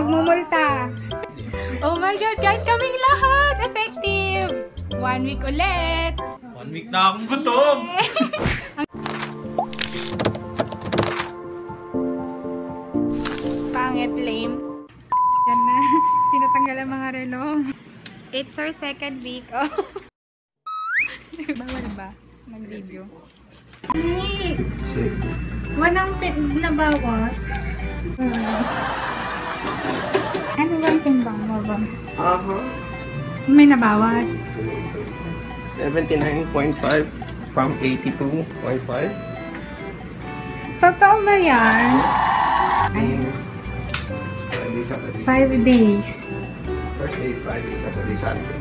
magmumulta. Oh my God, guys, kaming lahat! Effective! 1 week ulit. 1 week na akong gutom. Pangit, lame. Yan na. Tinatanggal ang mga relo. It's our 2nd week. Oh. Bawal ba? Mag-video. Hey! Walang nabawas. Ano ba ang timbang mo, Bams? May nabawas. 79.5 from 82.5. Totoo ba yan? 5 days. First day, 5 days. Saturday, Sunday.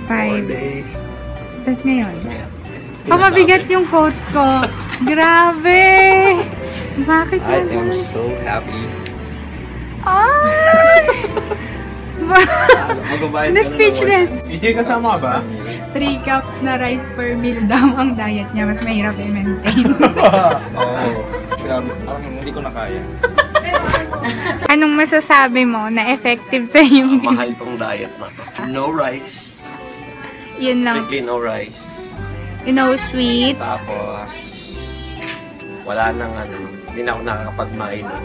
5 days. Tapos ngayon. Mabigat yung coat ko. Grabe! Bakit I am so happy. Ay! Na-speechless. EJ, kasama ba? 3 cups na rice per meal daw ang diet niya. Mas mahirap i-maintain. Oo. Grabe. Parang hindi ko na kaya. Anong masasabi mo na effective sa yung Mahal tong diet na to. No rice. Yun lang. Strictly no rice. No sweets. Tapos, wala nang hindi na ako nakakapag-mainom.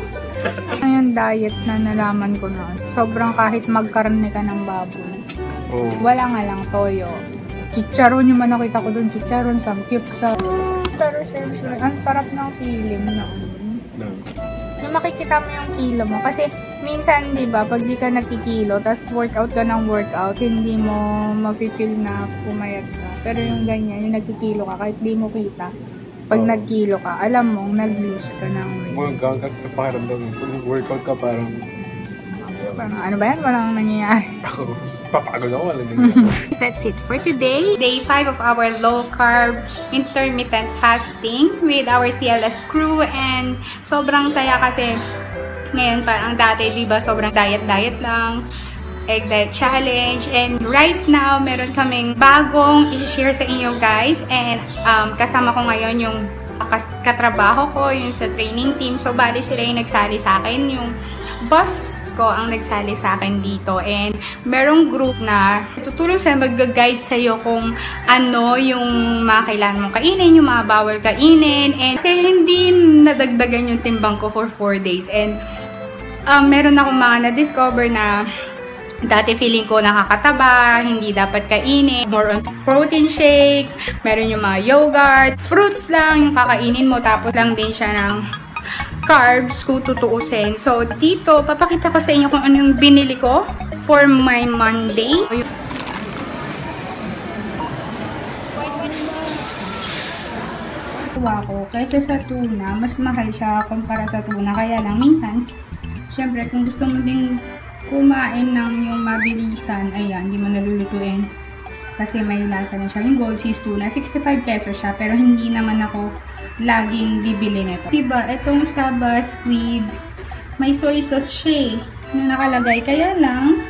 Ayun, diet na nalaman ko na. Sobrang kahit magkarne ka ng baboy. Oh. Wala nga lang toyo. Chicharon yung nakita ko dun. Chicharon, samgyupsal. Pero syempre, ang sarap ng feeling na. Na makikita mo yung kilo mo. Kasi minsan, di ba, pag di ka nagkikilo, tas workout ka ng workout, hindi mo mafe-feel na pumayat ka. Pero yung ganyan, yung nagkikilo ka, kahit di mo kita, pag nagkilo ka, alam mong nag-lose ka ng weight. Hanggang kasi sa pakiramdam. Kung workout ka, parang ano ba yan? Walang nangyayari. papagod ako. Walang nangyayari. That's it for today. Day 5 of our low-carb intermittent fasting with our CLS crew. And sobrang saya kasi ngayon parang dati, diba, sobrang diet-diet lang. Egg diet challenge. And right now, meron kaming bagong i-share sa inyo, guys. And kasama ko ngayon yung katrabaho ko, yung sa training team. So, bali sila yung nagsali sa akin. Yung boss ko ang nagsali sa akin dito. And merong group na tutulong sila, mag-guide sa'yo kung ano yung mga kailangan mong kainin, yung mga bawal kainin. And kasi hindi nadagdagan yung timbang ko for 4 days. And meron akong mga na-discover na dati feeling ko nakakataba, hindi dapat kainin. More on protein shake, meron yung mga yogurt, fruits lang yung kakainin mo, tapos lang din siya ng carbs kung tutuusin. So, dito, papakita ko sa inyo kung ano yung binili ko for my Monday. Ko, kaysa sa tuna, mas mahal siya kumpara sa tuna. Kaya lang, minsan, syempre, kung gusto mo ding kumain ng yung mabilisan, ayan, hindi mo nalulutuin. Kasi may lasa na siya. Yung Gold Seas tuna, 65 pesos siya. Pero hindi naman ako laging bibili nito. Diba, itong Saba squid, may soy sauce siya na nakalagay. Kaya lang,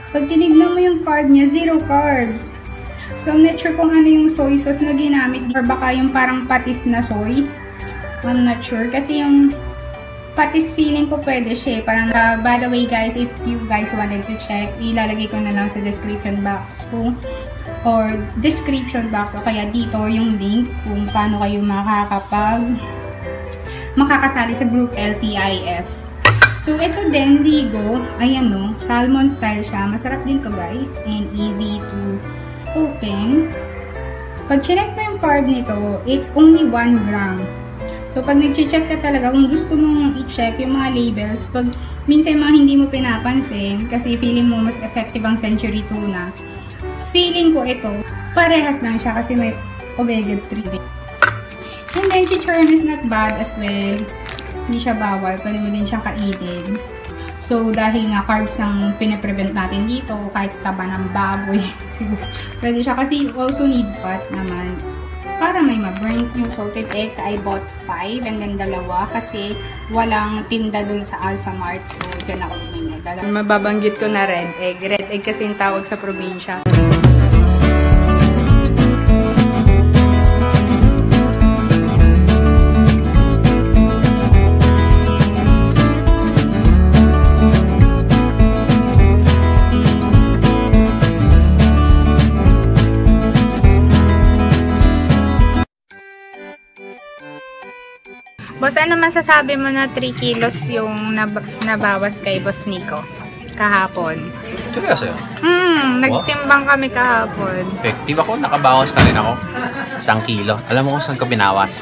pag tinignan mo yung carb niya, 0 carbs. So, I'm not sure kung ano yung soy sauce na ginamit. Or baka yung parang patis na soy. I'm not sure. Kasi yung patis feeling ko pwede siya. Parang, by the way guys, if you guys wanted to check, ilalagay ko na lang sa description box kung or description box o kaya dito yung link kung paano kayo makakasali sa group LCIF. So, ito din, Ligo. Ayan no, salmon style siya. Masarap din to guys and easy to open. Pag chinek mo yung carb nito, it's only 1 gram. So, pag nag-check ka talaga, kung gusto mong i-check yung mga labels, pag minsan mga hindi mo pinapansin, kasi feeling mo mas effective ang Century Tuna, feeling ko ito, parehas lang siya kasi may omega-3 din. And then, chicharon is not bad as well. Hindi siya bawal, pwede mo din siya kainin. So, dahil nga carbs ang pinaprevent natin dito, kahit taba ng baboy, pwede siya kasi you also need fats naman. Para may ma-burn yung salted eggs, I bought 5 and then 2 kasi walang tinda dun sa Alphamart. So, dyan ako bumili. Mababanggit ko na red egg. Red egg kasi yung tawag sa probinsya. Boss, ano masasabi mo na 3 kilos yung nabawas kay Boss Nico kahapon? Seryoso yun? Nagtimbang kami kahapon. Effective ako, nakabawas na rin ako. 1 kilo. Alam mo kung saan ko binawas?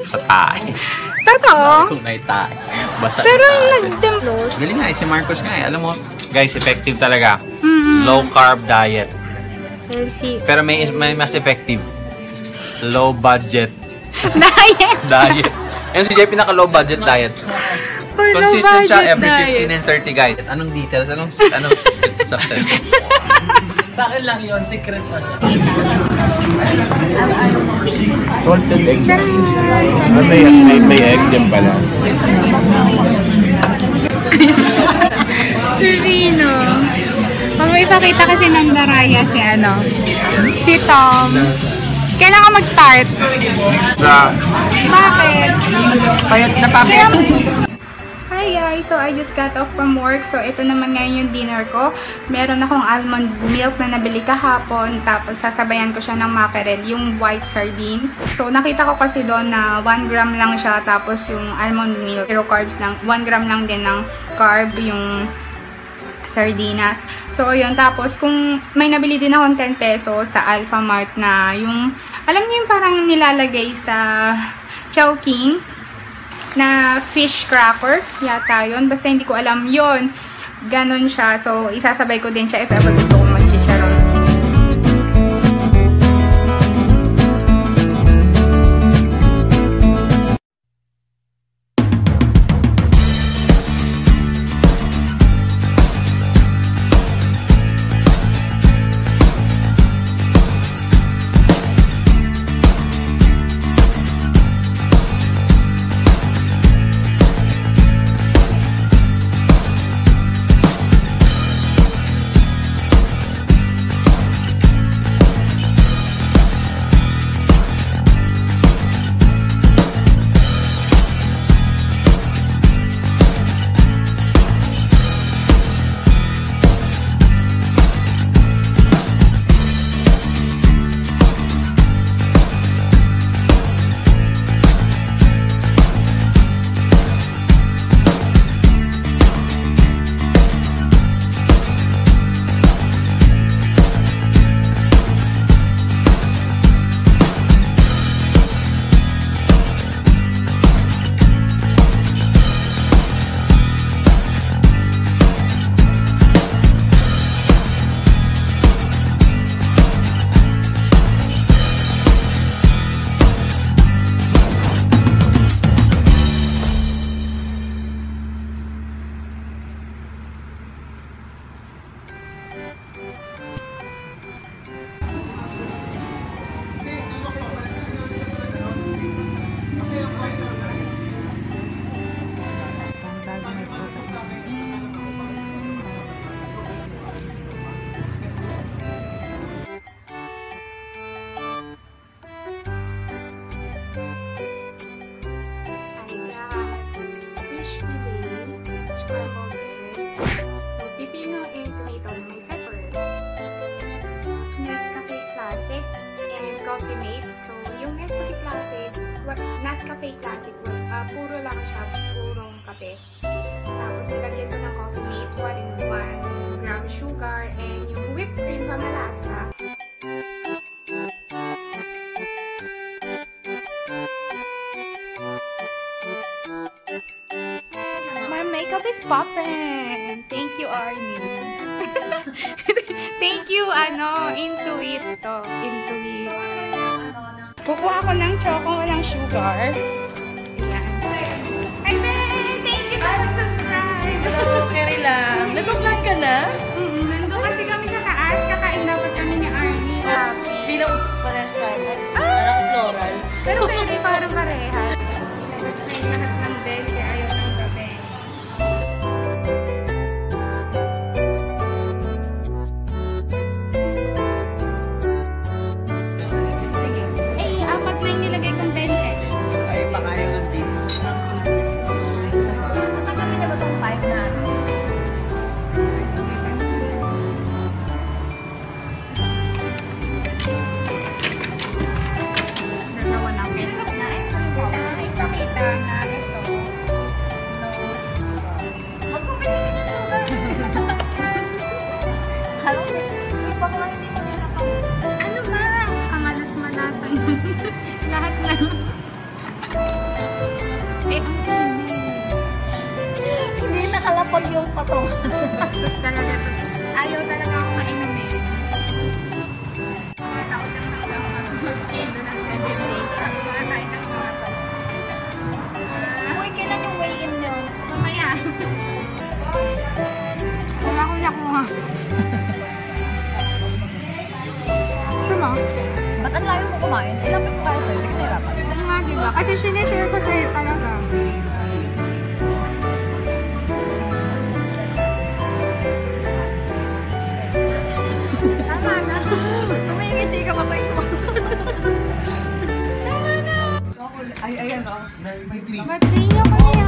Sa tae. Totoo? Tunay tae. Basta Pero sa tae. nagtimbang. Galing nga, si Marcos nga eh. Alam mo, guys, effective talaga. Low carb diet. Pero may mas effective. Low budget Diet. Yan si Jay, pinaka low budget diet. For Consistent low siya budget every 15 diet. and 30 guys. Anong details? Anong secret to success? Sa akin lang yun, secret pa siya. Salted eggs. May egg din pala. Sino? Pag may ipakita kasi ng Daraya si Tom. Kailan ka mag-start? Bakit? Payat na payat. Hi guys! So I just got off from work. So ito naman ngayon yung dinner ko. Meron akong almond milk na nabili kahapon. Tapos sasabayan ko siya ng mackerel, yung white sardines. So nakita ko kasi doon na 1 gram lang siya. Tapos yung almond milk, 0 carbs lang. 1 gram lang din ng carb yung sardinas. So, yun. Tapos, kung may nabili din akong 10 pesos sa Alpha Mart na yung, alam niyo yung parang nilalagay sa Chowking na fish cracker. Yata yun. Basta hindi ko alam yun. Ganon siya. So, isasabay ko din siya if ever gusto ko mag-chicharos. Nescafe Classic, puro lang siya, purong kape. Tapos nilagyan ko ng coffee mate, 1 gram sugar, and yung whipped cream pamalasa. My makeup is poppin'! Thank you, Arnie. Thank you, into it to. Into it. Kukuha ako ng choco, walang sugar. Ayan. Hi, Ben! Thank you sa mag-subscribe! Hello, Kerry lang. Nag-vlog ka na? Nandun kasi kami sa taas. Kakain dapat kami ni Arnie. Bilang parehas tayo. Parang floral. Pero pwede parang parehas. Ilabas na yung lahat ng bell kaya ayaw ng gabi. Sige. Pag may nilagay kong 20. Ay, gastos talaga to. Ayaw talaga ako mainom eh. Takot lang ako mag-kilo ng 7 days. Ako makakain ng mga to. Uy, kailan yung weigh-in nyo? Mamaya. Wala ko nakuha. Diba? Ba't ang layo mo kumain? Ilang mo kaya sa'yo? Hindi ka nahirapan. Ano nga diba? Kasi sinishare ko sa'yo talaga. Tama na. Umingiti ka pa tayo. Tama na. Ay, ayan o. Ba't niya ko niya?